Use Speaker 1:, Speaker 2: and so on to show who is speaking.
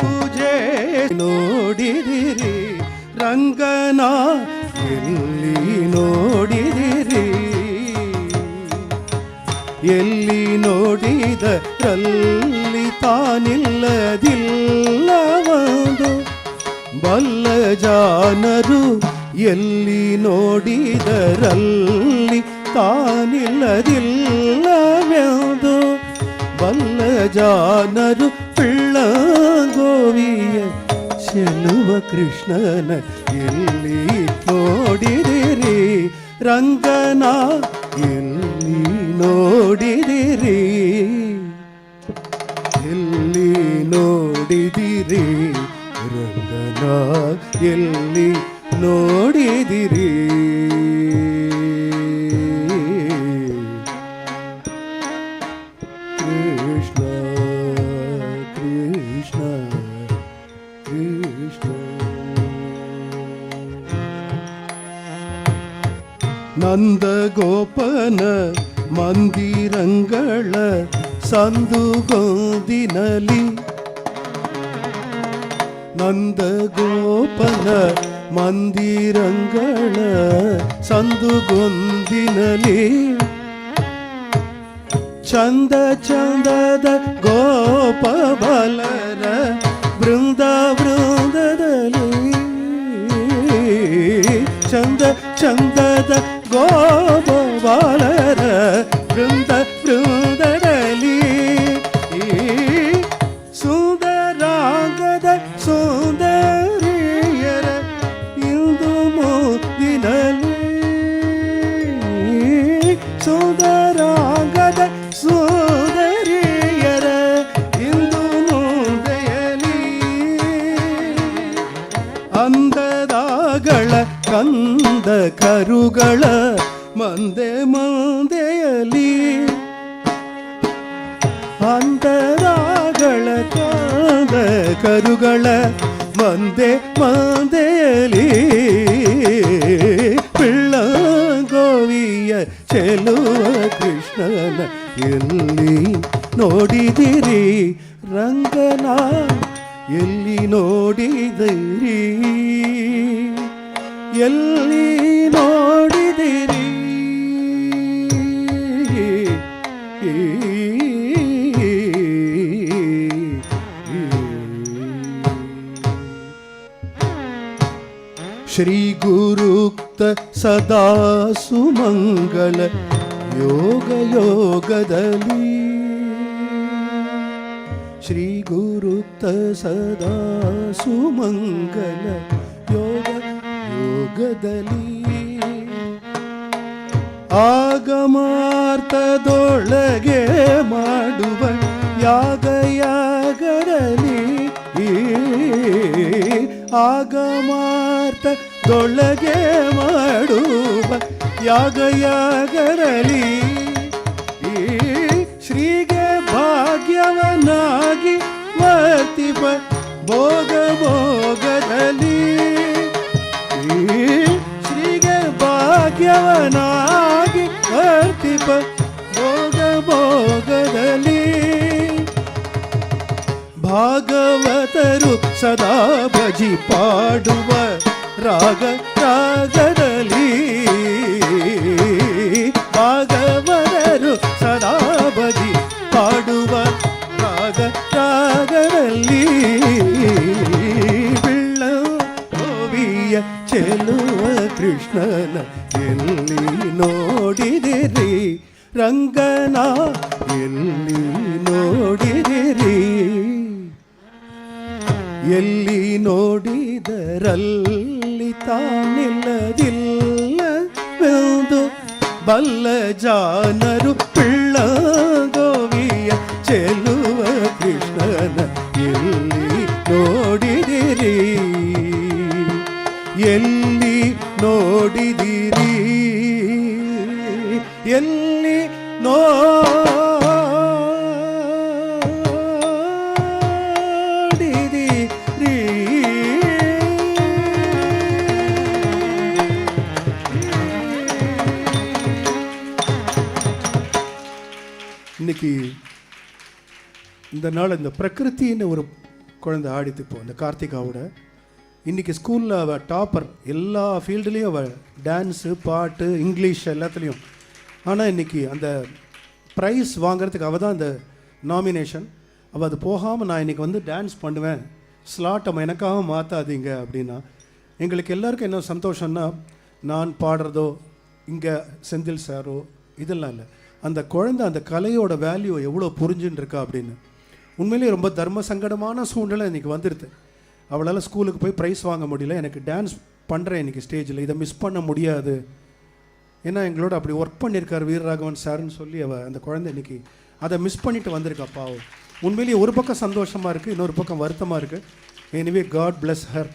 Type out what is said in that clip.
Speaker 1: ಪೂಜೆ ನೋಡಿದಿರಿ ರಂಗನ ಎಲ್ಲಿ ನೋಡಿದಿರಿ, ಎಲ್ಲಿ ನೋಡಿದರಲ್ಲಿ ತಾನಿಲ್ಲದಿಲ್ಲವದು ಬಲ್ಲ ಜಾನರು, ಎಲ್ಲಿ ನೋಡಿದರಲ್ಲಿ ತಾನಿಲ್ಲದಿಲ್ಲವೆಂದು ಬಲ್ಲ ಜಾನರು. ಪಿಳ್ಳಗೋವಿಯ ಚೆಲುವ ಕೃಷ್ಣನ ಎಲ್ಲಿ ನೋಡಿದಿರಿ ರಂಗನ ಎಲ್ಲಿ ನೋಡಿದಿರಿ, ಎಲ್ಲಿ ನೋಡಿದಿರಿ ರಂಗನ ಎಲ್ಲಿ ನೋಡಿದಿರಿ. ಕೃಷ್ಣ ಕೃಷ್ಣ ಕೃಷ್ಣ. ನಂದಗೋಪನ ಮಂದಿರಂಗಳ ಸಂದುಗೊಂದಿನಲಿ, ನಂದಗೋಪನ ಮಂದಿರಂಗಳ ಸಂದುಗೊಂದಿನಲಿ, ಚಂದ ಚಂದದ ಗೋಪ ಬಾಲರ ಬೃಂದ ಬೃಂದದಲ್ಲಿ, ಚಂದ ಚಂದದ ಗೋಪ ಬಾಲರ ಬೃಂದ ಬೃಂದದಲ್ಲಿ, ಸುಂದರಾಂಗದ ಸುಂದರಿಯರ ಇಂದು ಮುದಿನಲ್ಲಿ, ಸುಂದರಾಂಗದ ಸುಂದರಿಯರ ಇಂದು ಮುಂದೆಯಲಿ, ಅಂದದಾಗಳ ಕಂದ ಕರುಗಳ ಮಂದೆ ಮಂದೆಯಲಿ, ಅಂದದಾಗಳ ಕಂದ ಕರುಗಳ ಮಂದೆ ಮಂದೆಯಲಿ, ಪಿಳ್ಳಗೋವಿಯ ಚೆಲುವ ಕೃಷ್ಣನ ಎಲ್ಲಿ ನೋಡಿದಿರಿ ರಂಗನ ಎಲ್ಲಿ ನೋಡಿದಿರಿ, ಎಲ್ಲಿ ನೋಡಿದಿರಿ. ಶ್ರೀ ಗುರುಕ್ತ ಸದಾ ಸುಮಂಗಲ ಯೋಗ ಯೋಗದಲ್ಲಿ, ಶ್ರೀ ಗುರುಕ್ತ ಸದಾ ಸುಮಂಗಲ ಯೋಗ ಯೋಗದಲ್ಲಿ, ಆಗಮಾರ್ಥದೊಳಗೆ ಮಾಡುವ ಯಾಗ ಯಾಗದಲ್ಲಿ, ಆಗಮಾರ್ಥದೊಳಗೆ ಮಾಡುವ ಯಾಗ ಯಾಗರಲ್ಲಿ, ಶ್ರೀಗೆ ಭಾಗ್ಯವನಾಗಿ ವರ್ತಿಪ ಭೋಗ ಭೋಗದಲ್ಲಿ, ಶ್ರೀಗೆ ಭಾಗ್ಯವನಾಗಿ ವರ್ತಿಪ ಭೋಗ ಭೋಗದಲ್ಲಿ, ಭಾಗವತರು ಸದಾ ಭಜಿ ಪಾಡುವ ರಾಗ ರಾಗದಲ್ಲಿ, ಭಾಗವತರು ಸದಾ ಭಜಿ ಪಾಡುವ ರಾಗ ರಾಗದಲ್ಲಿ, ಪಿಳ್ಳಗೋವಿಯ ಚೆಲುವ ಕೃಷ್ಣನ ಎಲ್ಲಿ ನೋಡಿದಿರಿ ರಂಗನ ಎಲ್ಲಿ ನೋಡಿದಿರಿ, ಎಲ್ಲಿ ನೋಡಿದರಲ್ಲಿ ತಾನಿಲ್ಲದಿಲ್ಲವೆಂದು ಬಲ್ಲ ಜಾನರು, ಪಿಳ್ಳಗೋವಿಯ ಚೆಲುವ ಕೃಷ್ಣನ ಎಲ್ಲಿ ನೋಡಿದಿರಿ, ಎಲ್ಲಿ ನೋಡಿದಿರಿ, ಎಲ್ಲಿ ನೋಡಿದಿರಿ. இன்னைக்கு இந்த நாள் இந்த பிரகிருத்தின்னு ஒரு குழந்தை ஆடித்து இப்போ இந்த கார்த்திகாவோட இன்றைக்கி ஸ்கூலில் அவள் டாப்பர், எல்லா ஃபீல்டுலேயும் அவள் டான்ஸு, பாட்டு, இங்கிலீஷ் எல்லாத்துலேயும். ஆனால் இன்றைக்கி அந்த ப்ரைஸ் வாங்குறதுக்கு அவள் தான் அந்த நாமினேஷன். அவள் அது போகாமல் நான் இன்றைக்கி வந்து டான்ஸ் பண்ணுவேன், ஸ்லாட் அவன் எனக்காக மாற்றாதீங்க அப்படின்னா. எங்களுக்கு எல்லாருக்கும் என்ன சந்தோஷம்னா, நான் பாடுறதோ இங்கே செந்தில் சாரோ இதெல்லாம் இல்லை, அந்த குழந்தை அந்த கலையோட வேல்யூ எவ்வளோ புரிஞ்சுன்னு இருக்கா அப்படின்னு. உண்மையிலேயே ரொம்ப தர்ம சங்கடமான சூழ்நிலை இன்றைக்கி வந்துடுது. அவளால் ஸ்கூலுக்கு போய் ப்ரைஸ் வாங்க முடியல. எனக்கு டான்ஸ் பண்ணுறேன் இன்றைக்கி ஸ்டேஜில், இதை மிஸ் பண்ண முடியாது. ஏன்னா எங்களோட அப்படி ஒர்க் பண்ணியிருக்கார் வீரராகவன் சார்ன்னு சொல்லி அந்த குழந்தை இன்றைக்கி அதை மிஸ் பண்ணிட்டு வந்திருக்கா பாவம். உண்மையிலேயே ஒரு பக்கம் சந்தோஷமாக இருக்குது, இன்னொரு பக்கம் வருத்தமாக இருக்குது. Anyway god bless her.